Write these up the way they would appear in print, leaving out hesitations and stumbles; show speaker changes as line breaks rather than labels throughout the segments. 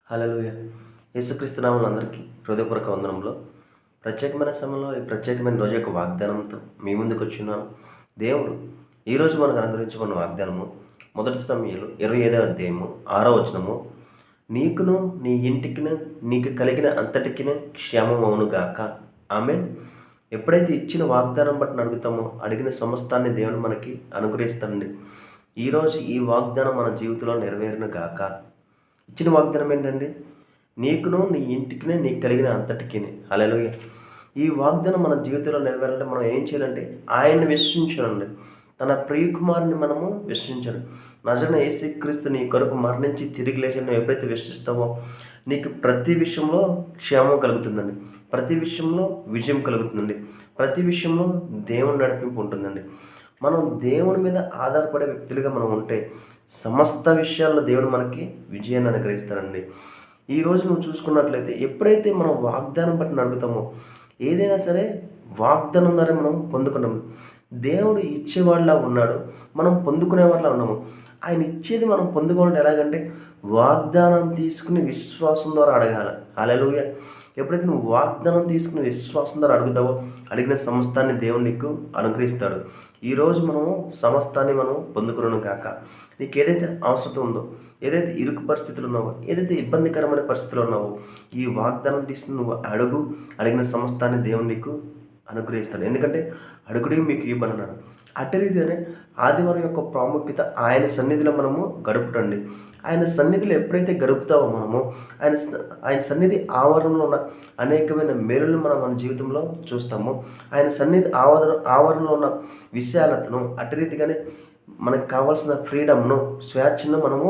హల్లెలూయా. యేసుక్రీస్తు నామములో అందరికీ హృదయపూర్వక వందనములు. ప్రత్యేకమైన సమయంలో ఈ ప్రత్యేకమైన రోజు యొక్క వాగ్దానంతో మీ ముందుకు వచ్చున్నాను. దేవుడు ఈరోజు మనకు అనుగ్రహించుకున్న వాగ్దానము మొదటి సమూయేలు 25వ అధ్యాయము 6వ వచనము. నీకును నీ ఇంటికిను నీకు కలిగిన అంతటికినే క్షేమమవును గాక. ఆమేన్. ఎప్పుడైతే ఇచ్చిన వాగ్దానం బట్టి అడుగుతామో అడిగిన సమస్తాన్ని దేవుడు మనకి అనుగ్రహిస్తాడండి. ఈరోజు ఈ వాగ్దానం మన జీవితంలో నెరవేరును గాక. ఇచ్చిన వాగ్దానం ఏంటండి? నీకును నీ ఇంటికినే నీకు కలిగిన అంతటికినే. హల్లెలూయా. ఈ వాగ్దానం మన జీవితంలో నెరవేరాలంటే మనం ఏం చేయాలంటే ఆయన్ని విశ్వసించాలండి. తన ప్రియకుమారుని మనము విశ్వసించాలి. నజరైన యేసుక్రీస్తు నీ కొరకు మరణించి తిరిగి లేచి నువ్వు ఎప్పుడైతే విశ్వసిస్తావో నీకు ప్రతి విషయంలో క్షేమం కలుగుతుందండి. ప్రతి విషయంలో విజయం కలుగుతుందండి. ప్రతి విషయంలో దేవుని నడిపింపు ఉంటుందండి. మనం దేవుని మీద ఆధారపడే వ్యక్తులుగా మనం ఉంటే సమస్త విషయాల్లో దేవుడు మనకి విజయాన్ని అనుగ్రహిస్తాడండి. ఈరోజు నువ్వు చూసుకున్నట్లయితే ఎప్పుడైతే మనం వాగ్దానం బట్టి అడుగుతామో ఏదైనా సరే వాగ్దానం ద్వారా మనం పొందుకున్నాము. దేవుడు ఇచ్చేవాళ్ళలా ఉన్నాడు, మనం పొందుకునేవాళ్ళలా ఉన్నాము. ఆయన ఇచ్చేది మనం పొందుకోవాలంటే ఎలాగంటే వాగ్దానం తీసుకుని విశ్వాసం ద్వారా అడగాలి. హల్లెలూయా. ఎప్పుడైతే నువ్వు వాగ్దానం తీసుకుని విశ్వాసం ద్వారా అడుగుతావో అడిగిన సమస్తాన్ని దేవుడు నీకు అనుగ్రహిస్తాడు. ఈరోజు మనము సమస్తాన్ని మనం పొందుకున్నాను కాక నీకు ఏదైతే అవసరం ఉందో, ఏదైతే ఇరుకు పరిస్థితులు ఉన్నావో, ఏదైతే ఇబ్బందికరమైన పరిస్థితులు ఉన్నావో ఈ వాగ్దానం తీసుకుని నువ్వు అడిగిన సమస్తాన్ని దేవుడు నీకు అనుగ్రహిస్తాడు. ఎందుకంటే అడుగుడి మీకు ఇవ్వబడన్నాడు. అట్టి రీతిగానే ఆదివారం యొక్క ప్రాముఖ్యత ఆయన సన్నిధిలో మనము గడుపుటండి. ఆయన సన్నిధిలో ఎప్పుడైతే గడుపుతావో మనము ఆయన సన్నిధి ఆవరణలో ఉన్న అనేకమైన మేలులు మనం మన జీవితంలో చూస్తాము. ఆయన సన్నిధి ఆవరణలో ఉన్న విశాలతను, అట్టి రీతిగానే మనకు కావాల్సిన ఫ్రీడమ్ను, స్వేచ్ఛను మనము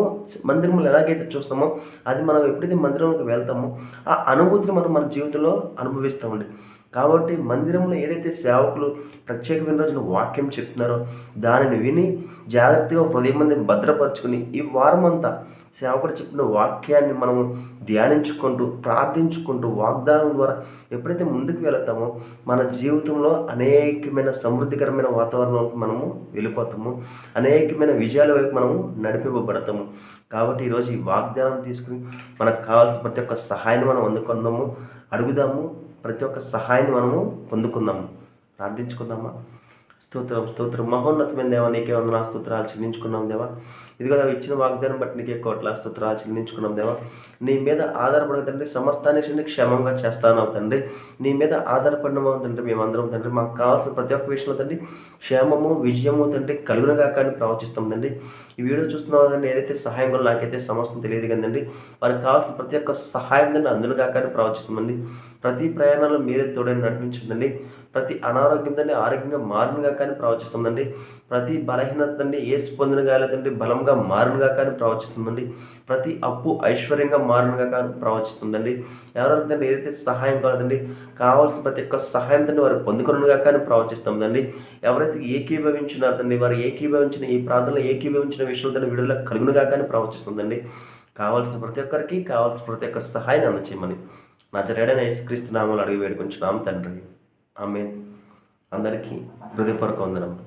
మందిరంలో ఎలాగైతే చూస్తామో అది మనం ఎప్పుడైతే మందిరంలోకి వెళ్తామో ఆ అనుభూతిని మనం మన జీవితంలో అనుభవిస్తామండి. కాబట్టి మందిరంలో ఏదైతే సేవకులు ప్రత్యేకమైన రోజున వాక్యం చెప్తున్నారో దానిని విని జాగ్రత్తగా హృదయం మంది భద్రపరుచుకుని ఈ వారం అంతా సేవకుడు చెప్పిన వాక్యాన్ని మనము ధ్యానించుకుంటూ ప్రార్థించుకుంటూ వాగ్దానం ద్వారా ఎప్పుడైతే ముందుకు వెళతామో మన జీవితంలో అనేకమైన సమృద్ధికరమైన వాతావరణంలోకి మనము వెళ్ళిపోతాము. అనేకమైన విజయాల వైపు మనము నడిపింపబడతాము. కాబట్టి ఈరోజు ఈ వాగ్దానం తీసుకుని మనకు కావాల్సిన ప్రతి ఒక్క సహాయాన్ని మనం అందుకుందాము, అడుగుదాము, ప్రతి ఒక్క సహాయాన్ని మనము పొందుకుందాము. ప్రార్థించుకుందామా. స్తోత్రం మహోన్నతమైన దేవా, నీకే వందనాలు స్తోత్రాలు చెల్లించుకున్నాం దేవా. ఇది కదా ఇచ్చిన వాగ్దానం బట్టి నీకే కోట్ల స్తోత్రాలు చెల్లించుకున్నాం దేవా. నీ మీద ఆధారపడిన తండ్రి సమస్తాన్ని క్షేమంగా చేస్తాను తండ్రి. నీ మీద ఆధారపడిన తండ్రి మేమందరం తండ్రి మాకు కావాల్సిన ప్రతి ఒక్క విషయంలో తండ్రి క్షేమము విజయము తండ్రి కలుగునగా కానీ ప్రవచిస్తాం తండ్రి. ఈ వీడియో చూస్తున్నావు తండ్రి ఏదైతే సహాయం కూడా నాకైతే సమస్తం తెలియదు కదండి. వారికి కావాల్సిన ప్రతి ఒక్క సహాయం తండ్రి అందులుగా కానీ ప్రవచిస్తామండి. ప్రతి ప్రయాణంలో మీరే తోడని నడిపించండి. ప్రతి అనారోగ్యం తండ్రి ఆరోగ్యంగా మారునుగా కానీ ప్రవచిస్తుందండి. ప్రతి బలహీనత తండ్రి ఏసు పొందిన గాలేదండి బలంగా మారునుగా కానీ ప్రవచిస్తుందండి. ప్రతి అప్పు ఐశ్వర్యంగా మారునుగా కానీ ప్రవచిస్తుందండి. ఎవరైతే తండ్రి ఏదైతే సహాయం కాలేదండి కావాల్సిన ప్రతి ఒక్క సహాయం తండ్రి వారు పొందుకునుగా కానీ ప్రవచిస్తుందండి. ఎవరైతే ఏకీభవించున్నారో తండ్రి వారు ఏకీభవించిన ఈ ప్రాంతంలో ఏకీభవించిన విషయంలో తండ్రి విడుదల కలుగునుగా కానీ ప్రవచిస్తుందండి. కావాల్సిన ప్రతి ఒక్కరికి కావాల్సిన ప్రతి ఒక్క సహాయాన్ని అందచేయమని నజరేయుడైన యేసుక్రీస్తు నామములో అడిగి వేడుకొంచున్నాం తండ్రి. ఆమేన్. అందరికీ హృదయపూర్వక వందనములు.